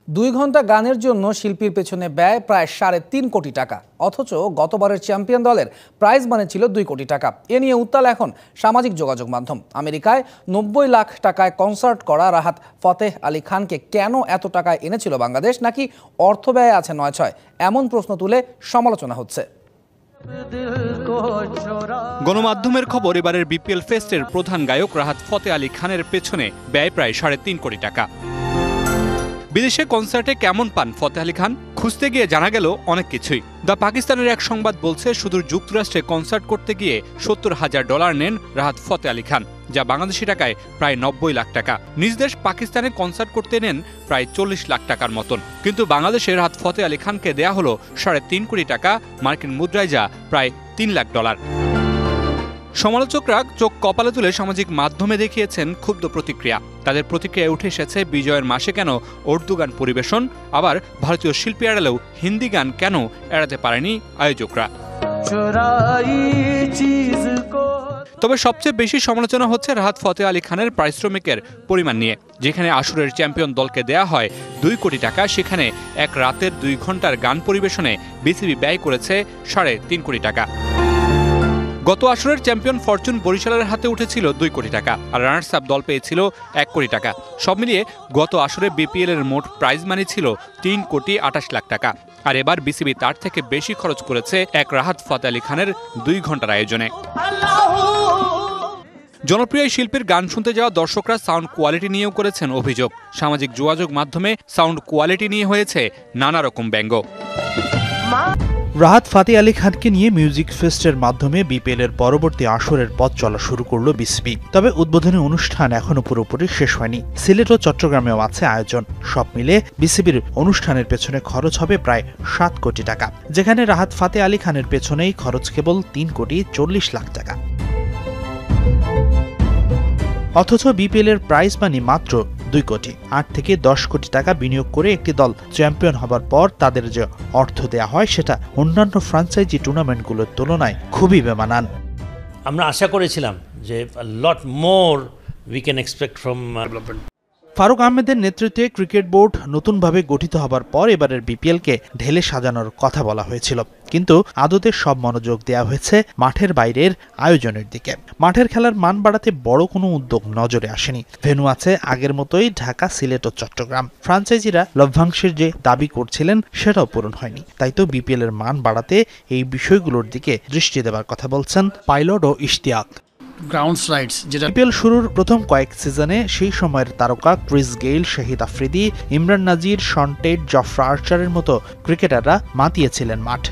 2 ঘন্টা গানের জন্য শিল্পীর পেছনে ব্যয় প্রায় 3.5 কোটি টাকা, অথচ গতবারের চ্যাম্পিয়ন দলের প্রাইজ মানি ছিল 2 কোটি টাকা। এ নিয়ে উত্তাল এখন সামাজিক যোগাযোগ মাধ্যম। আমেরিকায় 90 লাখ টাকায় কনসার্ট করা রাহাত ফতেহ আলী খানকে কেন এত টাকায় এনেছিল বাংলাদেশ, নাকি অর্থ ব্যয় আছে 9-6, এমন প্রশ্ন তুলে সমালোচনা হচ্ছে। গণমাধ্যমের খবর, এবারের বিপিএল ফেস্টের প্রধান গায়ক রাহাত ফতেহ আলী খানের পেছনে ব্যয় প্রায় 3.5 কোটি টাকা। বিদেশে কনসার্টে কেমন পান ফতেহ আলী খান? খুঁজতে গিয়ে জানা গেল অনেক কিছুই। দ্য পাকিস্তানের এক সংবাদ বলছে, সুদূর যুক্তরাষ্ট্রে কনসার্ট করতে গিয়ে $70,000 নেন রাহাত ফতেহ আলী খান, যা বাংলাদেশি টাকায় প্রায় 90 লাখ টাকা। নিজ দেশ পাকিস্তানে কনসার্ট করতে নেন প্রায় 40 লাখ টাকার মতন। কিন্তু বাংলাদেশে রাহাত ফতেহ আলী খানকে দেয়া হলো 3.5 কোটি টাকা, মার্কিন মুদ্রায় যা প্রায় $3 লাখ। সমালোচকরা চোখ কপালে তুলে সামাজিক মাধ্যমে দেখিয়েছেন ক্ষুব্ধ প্রতিক্রিয়া। তাদের প্রতিক্রিয়ায় উঠে এসেছে বিজয়ের মাসে কেন উর্দু গান পরিবেশন, আবার ভারতীয় শিল্পী এড়ালেও হিন্দি গান কেন এড়াতে পারেনি আয়োজকরা। তবে সবচেয়ে বেশি সমালোচনা হচ্ছে রাহাত ফতেহ আলী খানের পারিশ্রমিকের পরিমাণ নিয়ে। যেখানে আসরের চ্যাম্পিয়ন দলকে দেয়া হয় 2 কোটি টাকা, সেখানে এক রাতের 2 ঘন্টার গান পরিবেশনে বিসিবি ব্যয় করেছে 3.5 কোটি টাকা। গত আসরের চ্যাম্পিয়ন ফরচুন বরিশালের হাতে উঠেছিল 2 কোটি টাকা, আর রানার্স আপ দল পেয়েছিল 1 কোটি টাকা। সব মিলিয়ে গত আসরে বিপিএল এর মোট প্রাইজ মানি ছিল 3.28 লাখ টাকা। আর এবার বিসিবি তার থেকে বেশি খরচ করেছে এক রাহাত ফতেহ আলী খানের 2 ঘন্টার আয়োজনে। জনপ্রিয় শিল্পীর গান শুনতে যাওয়া দর্শকরা সাউন্ড কোয়ালিটি নিয়েও করেছেন অভিযোগ। সামাজিক যোগাযোগ মাধ্যমে সাউন্ড কোয়ালিটি নিয়ে হয়েছে নানা রকম ব্যঙ্গ। রাহাত ফতেহ আলী খানকে নিয়ে মিউজিক ফেস্টের মাধ্যমে বিপিএল এর পরবর্তী আসরের পথ চলা শুরু করল বিসিবি। তবে উদ্বোধনী অনুষ্ঠান এখনো পুরোপুরি শেষ হয়নি। সিলেট ও চট্টগ্রামেও আছে আয়োজন। সব মিলে বিসিবির অনুষ্ঠানের পেছনে খরচ হবে প্রায় 7 কোটি টাকা, যেখানে রাহাত ফতেহ আলী খানের পেছনেই খরচ কেবল 3.40 লাখ টাকা। অথচ বিপিএল এর প্রাইজ মানি মাত্র 2 কোটি। 8 থেকে 10 কোটি টাকা বিনিয়োগ করে একটি দল চ্যাম্পিয়ন হবার পর তাদের যে অর্থ দেয়া হয়, সেটা অন্যান্য ফ্র্যাঞ্চাইজি টুর্নামেন্টগুলোর তুলনায় খুবই বেমানান। আমরা আশা করেছিলাম যে lot more we can expect from development. Farooq আহমেদের নেতৃত্বে ক্রিকেট বোর্ড নতুনভাবে গঠিত হবার পর এবারের বিপিএলকে ঢেলে সাজানোর কথা বলা হয়েছিল, কিন্তু আদতে সব মনোযোগ দেওয়া হয়েছে মাঠের বাইরের আয়োজনের দিকে। মাঠের খেলার মান বাড়াতে বড় কোনো উদ্যোগ নজরে আসেনি। ভেন্যু আছে আগের মতোই, ঢাকা, সিলেট ও চট্টগ্রাম। ফ্রাঞ্চাইজিরা লভ্যাংশের যে দাবি করছিলেন সেটাও পূরণ হয়নি। তাই তো বিপিএল এর মান বাড়াতে এই বিষয়গুলোর দিকে দৃষ্টি দেবার কথা বলছেন পাইলট ও ইশতিয়াক। বিপিএল শুরুর প্রথম কয়েক সিজনে সেই সময়ের তারকা ক্রিস গেইল, শাহিদ আফ্রিদি, ইমরান নাজির, শন টেট, জফরা আর্চারের মতো ক্রিকেটাররা মাতিয়েছিলেন মাঠ।